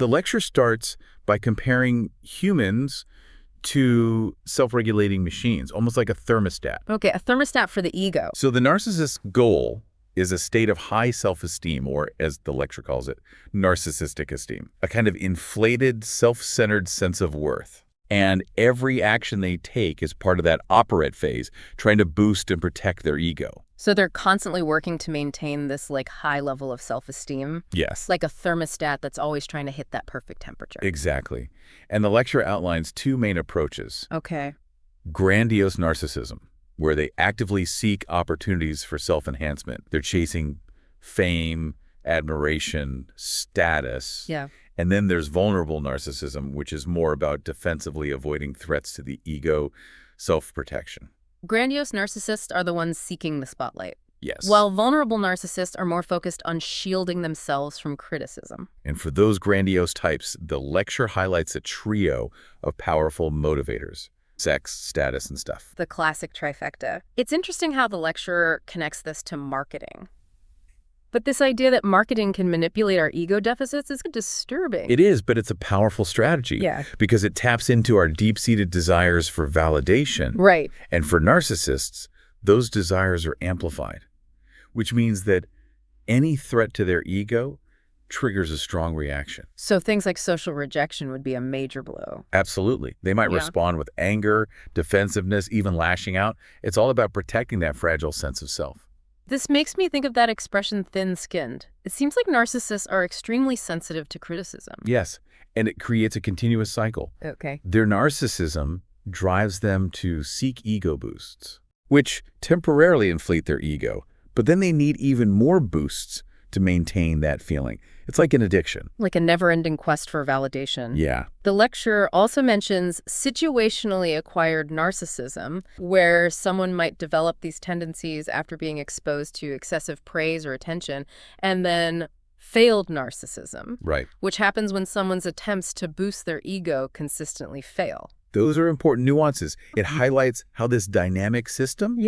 The lecture starts by comparing humans to self-regulating machines, almost like a thermostat. Okay, a thermostat for the ego. So the narcissist's goal is a state of high self-esteem, or as the lecture calls it, narcissistic esteem, a kind of inflated, self-centered sense of worth. And every action they take is part of that operate phase, trying to boost and protect their ego. So they're constantly working to maintain this high level of self-esteem? Yes. Like a thermostat that's always trying to hit that perfect temperature. Exactly. And the lecture outlines two main approaches. Okay. Grandiose narcissism, where they actively seek opportunities for self-enhancement. They're chasing fame, admiration, status. Yeah. And then there's vulnerable narcissism, which is more about defensively avoiding threats to the ego, self-protection. Grandiose narcissists are the ones seeking the spotlight. Yes. While vulnerable narcissists are more focused on shielding themselves from criticism. And for those grandiose types, the lecture highlights a trio of powerful motivators: sex, status, and stuff. The classic trifecta. It's interesting how the lecturer connects this to marketing. But this idea that marketing can manipulate our ego deficits is disturbing. It is, but it's a powerful strategy. Yeah. Because it taps into our deep-seated desires for validation. Right. And for narcissists, those desires are amplified, which means that any threat to their ego triggers a strong reaction. So things like social rejection would be a major blow. Absolutely. They might respond with anger, defensiveness, even lashing out. It's all about protecting that fragile sense of self. This makes me think of that expression thin-skinned. It seems like narcissists are extremely sensitive to criticism. Yes, and it creates a continuous cycle. Okay. Their narcissism drives them to seek ego boosts, which temporarily inflate their ego, but then they need even more boosts to maintain that feeling. It's like an addiction. Like a never-ending quest for validation. Yeah. The lecture also mentions situationally acquired narcissism, where someone might develop these tendencies after being exposed to excessive praise or attention, and then failed narcissism, Right. which happens when someone's attempts to boost their ego consistently fail. Those are important nuances. It highlights how this dynamic system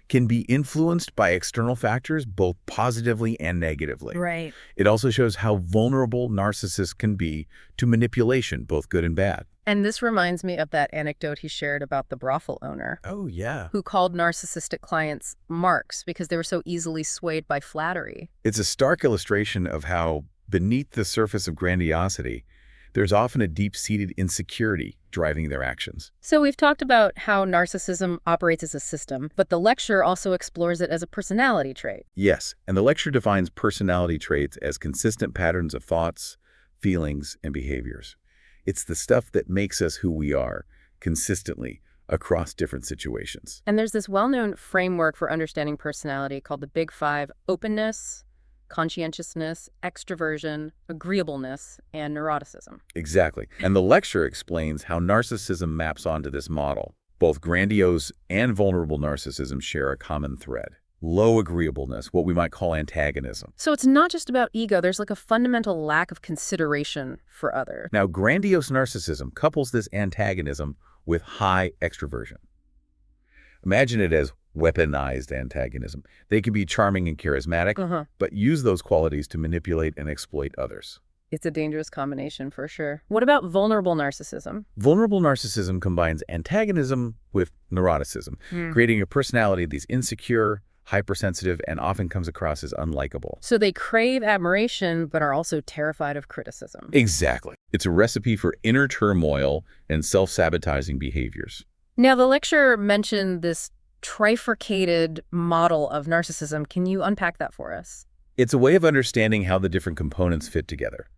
can be influenced by external factors, both positively and negatively. Right. It also shows how vulnerable narcissists can be to manipulation, both good and bad. And this reminds me of that anecdote he shared about the brothel owner. Oh, yeah. Who called narcissistic clients marks because they were so easily swayed by flattery. It's a stark illustration of how, beneath the surface of grandiosity, there's often a deep-seated insecurity driving their actions. So we've talked about how narcissism operates as a system, but the lecture also explores it as a personality trait. Yes, and the lecture defines personality traits as consistent patterns of thoughts, feelings, and behaviors. It's the stuff that makes us who we are, consistently, across different situations. And there's this well-known framework for understanding personality called the Big Five: openness, conscientiousness, extraversion, agreeableness, and neuroticism. Exactly. And the lecture explains how narcissism maps onto this model. Both grandiose and vulnerable narcissism share a common thread: low agreeableness, what we might call antagonism. So it's not just about ego. There's a fundamental lack of consideration for others. Now, grandiose narcissism couples this antagonism with high extraversion. Imagine it as weaponized antagonism. They can be charming and charismatic, but use those qualities to manipulate and exploit others. It's a dangerous combination for sure. What about vulnerable narcissism? Vulnerable narcissism combines antagonism with neuroticism, creating a personality that's insecure, hypersensitive, and often comes across as unlikable. So they crave admiration, but are also terrified of criticism. Exactly. It's a recipe for inner turmoil and self-sabotaging behaviors. Now, the lecturer mentioned this trifurcated model of narcissism. Can you unpack that for us? It's a way of understanding how the different components fit together.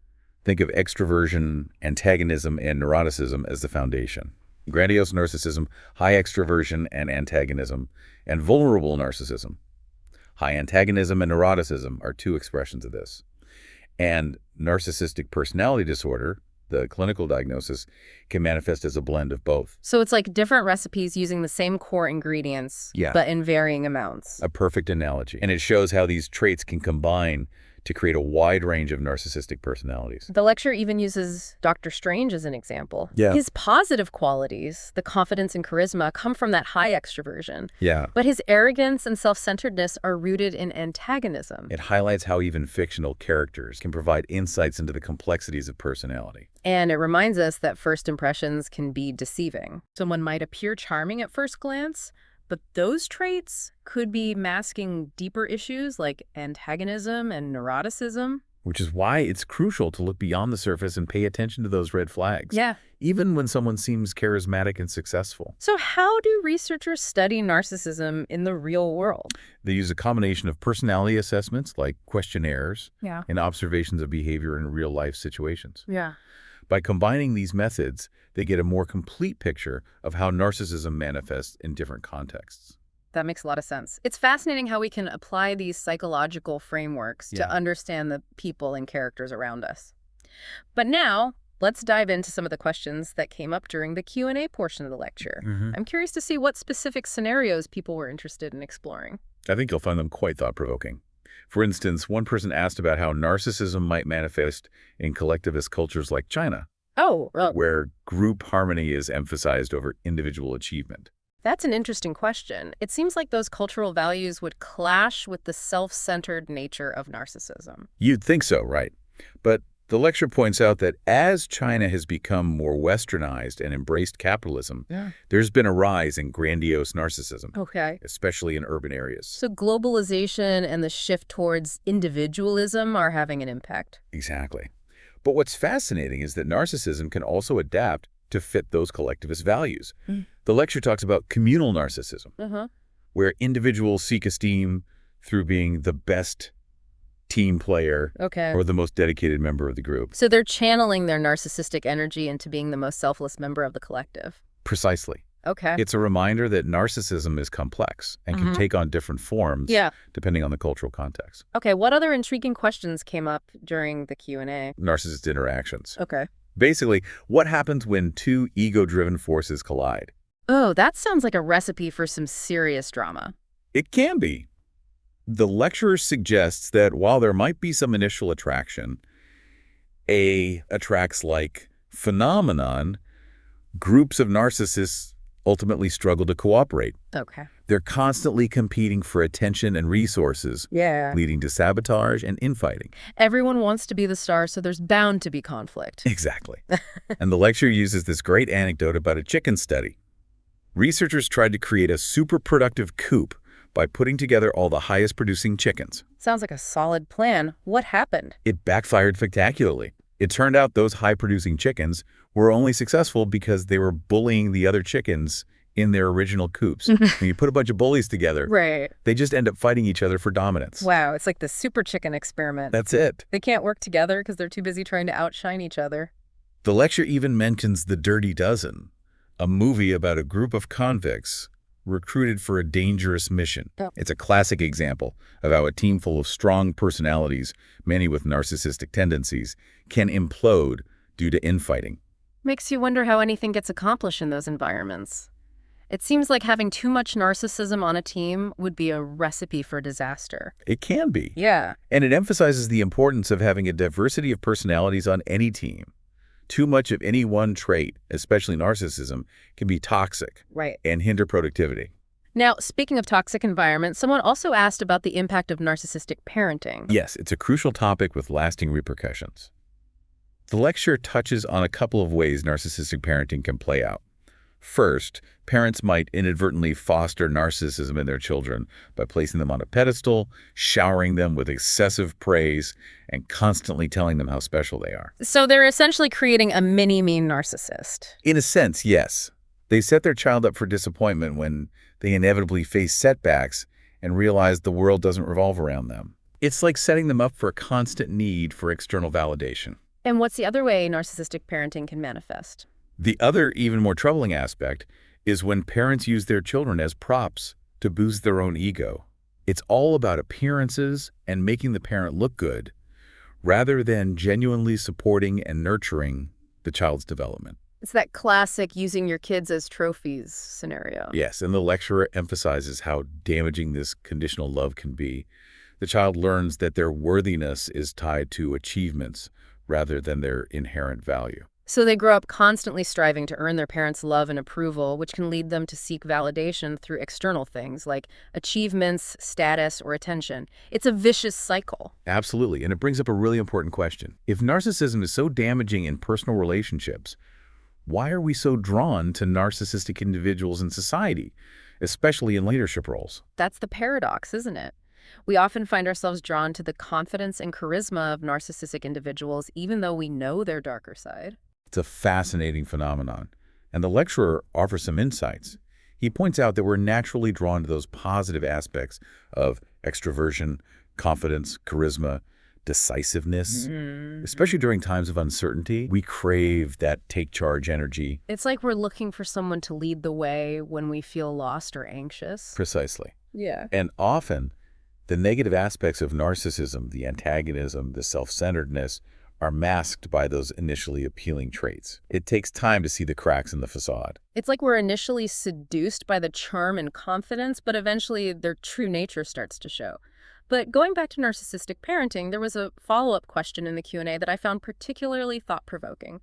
Think of extraversion, antagonism, and neuroticism as the foundation. Grandiose narcissism, high extraversion and antagonism, and vulnerable narcissism. High antagonism and neuroticism are two expressions of this. And narcissistic personality disorder, the clinical diagnosis, can manifest as a blend of both. So it's like different recipes using the same core ingredients, but in varying amounts. A perfect analogy. And it shows how these traits can combine to create a wide range of narcissistic personalities. The lecture even uses Dr. Strange as an example. Yeah. His positive qualities, the confidence and charisma, come from that high extroversion. Yeah. But his arrogance and self-centeredness are rooted in antagonism. It highlights how even fictional characters can provide insights into the complexities of personality. And it reminds us that first impressions can be deceiving. Someone might appear charming at first glance, but those traits could be masking deeper issues like antagonism and neuroticism. Which is why it's crucial to look beyond the surface and pay attention to those red flags. Yeah. Even when someone seems charismatic and successful. So how do researchers study narcissism in the real world? They use a combination of personality assessments like questionnaires Yeah. and observations of behavior in real-life situations. Yeah. By combining these methods, they get a more complete picture of how narcissism manifests in different contexts. That makes a lot of sense. It's fascinating how we can apply these psychological frameworks to understand the people and characters around us. But now, let's dive into some of the questions that came up during the Q&A portion of the lecture. I'm curious to see what specific scenarios people were interested in exploring. I think you'll find them quite thought-provoking. For instance, one person asked about how narcissism might manifest in collectivist cultures like China, where group harmony is emphasized over individual achievement. That's an interesting question. It seems like those cultural values would clash with the self-centered nature of narcissism. You'd think so, right? But the lecture points out that as China has become more westernized and embraced capitalism, there's been a rise in grandiose narcissism, especially in urban areas. So globalization and the shift towards individualism are having an impact. Exactly. But what's fascinating is that narcissism can also adapt to fit those collectivist values. The lecture talks about communal narcissism, where individuals seek esteem through being the best team player or the most dedicated member of the group. So they're channeling their narcissistic energy into being the most selfless member of the collective. Precisely. It's a reminder that narcissism is complex and can take on different forms depending on the cultural context. What other intriguing questions came up during the Q&A? Narcissist interactions. Basically, what happens when two ego-driven forces collide? Oh, that sounds like a recipe for some serious drama. It can be. The lecturer suggests that while there might be some initial attraction, A attracts like phenomenon, groups of narcissists ultimately struggle to cooperate. They're constantly competing for attention and resources, leading to sabotage and infighting. Everyone wants to be the star, so there's bound to be conflict. Exactly. And the lecture uses this great anecdote about a chicken study. Researchers tried to create a super productive coop by putting together all the highest producing chickens. Sounds like a solid plan. What happened? It backfired spectacularly. It turned out those high-producing chickens were only successful because they were bullying the other chickens in their original coops. When you put a bunch of bullies together, they just end up fighting each other for dominance. Wow, it's like the super chicken experiment. That's it. They can't work together because they're too busy trying to outshine each other. The lecture even mentions The Dirty Dozen, a movie about a group of convicts recruited for a dangerous mission. It's a classic example of how a team full of strong personalities, many with narcissistic tendencies, can implode due to infighting. Makes you wonder how anything gets accomplished in those environments. It seems like having too much narcissism on a team would be a recipe for disaster. It can be. Yeah. And it emphasizes the importance of having a diversity of personalities on any team. Too much of any one trait, especially narcissism, can be toxic and hinder productivity. Now, speaking of toxic environments, someone also asked about the impact of narcissistic parenting. Yes, it's a crucial topic with lasting repercussions. The lecture touches on a couple of ways narcissistic parenting can play out. First, parents might inadvertently foster narcissism in their children by placing them on a pedestal, showering them with excessive praise, and constantly telling them how special they are. So they're essentially creating a mini-me narcissist. In a sense, yes. They set their child up for disappointment when they inevitably face setbacks and realize the world doesn't revolve around them. It's like setting them up for a constant need for external validation. And what's the other way narcissistic parenting can manifest? The other, even more troubling aspect is when parents use their children as props to boost their own ego. It's all about appearances and making the parent look good, rather than genuinely supporting and nurturing the child's development. It's that classic using your kids as trophies scenario. Yes, and the lecturer emphasizes how damaging this conditional love can be. The child learns that their worthiness is tied to achievements rather than their inherent value. So they grow up constantly striving to earn their parents' love and approval, which can lead them to seek validation through external things like achievements, status, or attention. It's a vicious cycle. Absolutely, and it brings up a really important question. If narcissism is so damaging in personal relationships, why are we so drawn to narcissistic individuals in society, especially in leadership roles? That's the paradox, isn't it? We often find ourselves drawn to the confidence and charisma of narcissistic individuals, even though we know their darker side. It's a fascinating phenomenon, and the lecturer offers some insights. He points out that we're naturally drawn to those positive aspects of extraversion, confidence, charisma, decisiveness. Especially during times of uncertainty, we crave that take-charge energy. It's like we're looking for someone to lead the way when we feel lost or anxious. Precisely. Yeah. And often, the negative aspects of narcissism, the antagonism, the self-centeredness, are masked by those initially appealing traits. It takes time to see the cracks in the facade. It's like we're initially seduced by the charm and confidence, but eventually their true nature starts to show. But going back to narcissistic parenting, there was a follow-up question in the Q&A that I found particularly thought-provoking.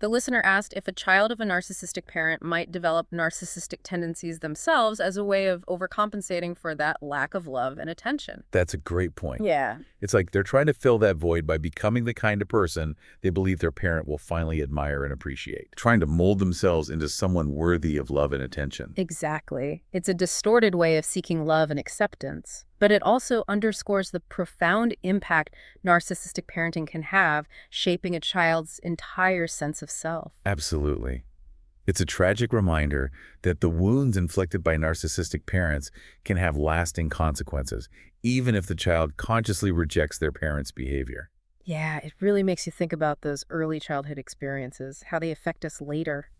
The listener asked if a child of a narcissistic parent might develop narcissistic tendencies themselves as a way of overcompensating for that lack of love and attention. That's a great point. Yeah. It's like they're trying to fill that void by becoming the kind of person they believe their parent will finally admire and appreciate, trying to mold themselves into someone worthy of love and attention. Exactly. It's a distorted way of seeking love and acceptance, but it also underscores the profound impact narcissistic parenting can have, shaping a child's entire sense of self. Absolutely. It's a tragic reminder that the wounds inflicted by narcissistic parents can have lasting consequences, even if the child consciously rejects their parents' behavior. Yeah, it really makes you think about those early childhood experiences, how they affect us later.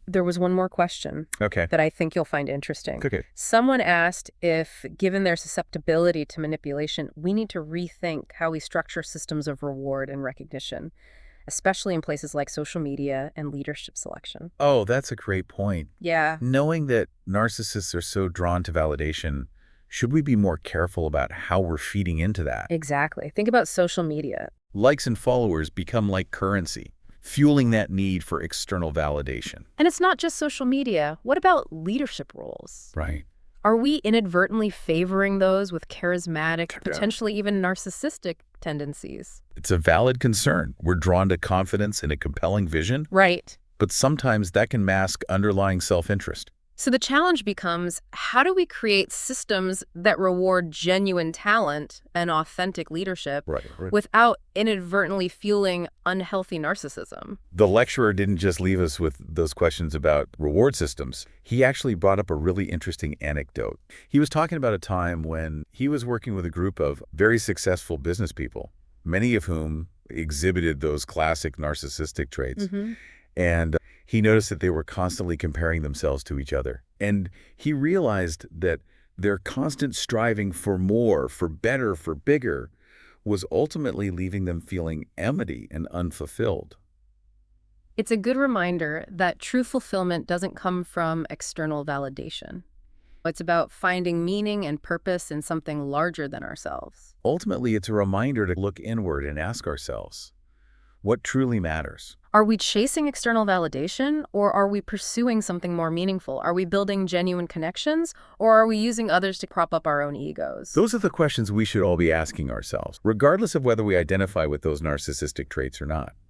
There was one more question Okay. that I think you'll find interesting. Okay. Someone asked if, given their susceptibility to manipulation, we need to rethink how we structure systems of reward and recognition, especially in places like social media and leadership selection. Oh, that's a great point. Yeah. Knowing that narcissists are so drawn to validation, should we be more careful about how we're feeding into that? Exactly. Think about social media. Likes and followers become like currency, fueling that need for external validation. And it's not just social media. What about leadership roles? Right. Are we inadvertently favoring those with charismatic, Yeah. potentially even narcissistic tendencies? It's a valid concern. We're drawn to confidence and a compelling vision, Right. but sometimes that can mask underlying self-interest. So the challenge becomes, how do we create systems that reward genuine talent and authentic leadership Right. without inadvertently fueling unhealthy narcissism? The lecturer didn't just leave us with those questions about reward systems. He actually brought up a really interesting anecdote. He was talking about a time when he was working with a group of very successful business people, many of whom exhibited those classic narcissistic traits. And he noticed that they were constantly comparing themselves to each other. And he realized that their constant striving for more, for better, for bigger, was ultimately leaving them feeling empty and unfulfilled. It's a good reminder that true fulfillment doesn't come from external validation. It's about finding meaning and purpose in something larger than ourselves. Ultimately, it's a reminder to look inward and ask ourselves, what truly matters? Are we chasing external validation, or are we pursuing something more meaningful? Are we building genuine connections, or are we using others to prop up our own egos? Those are the questions we should all be asking ourselves, regardless of whether we identify with those narcissistic traits or not.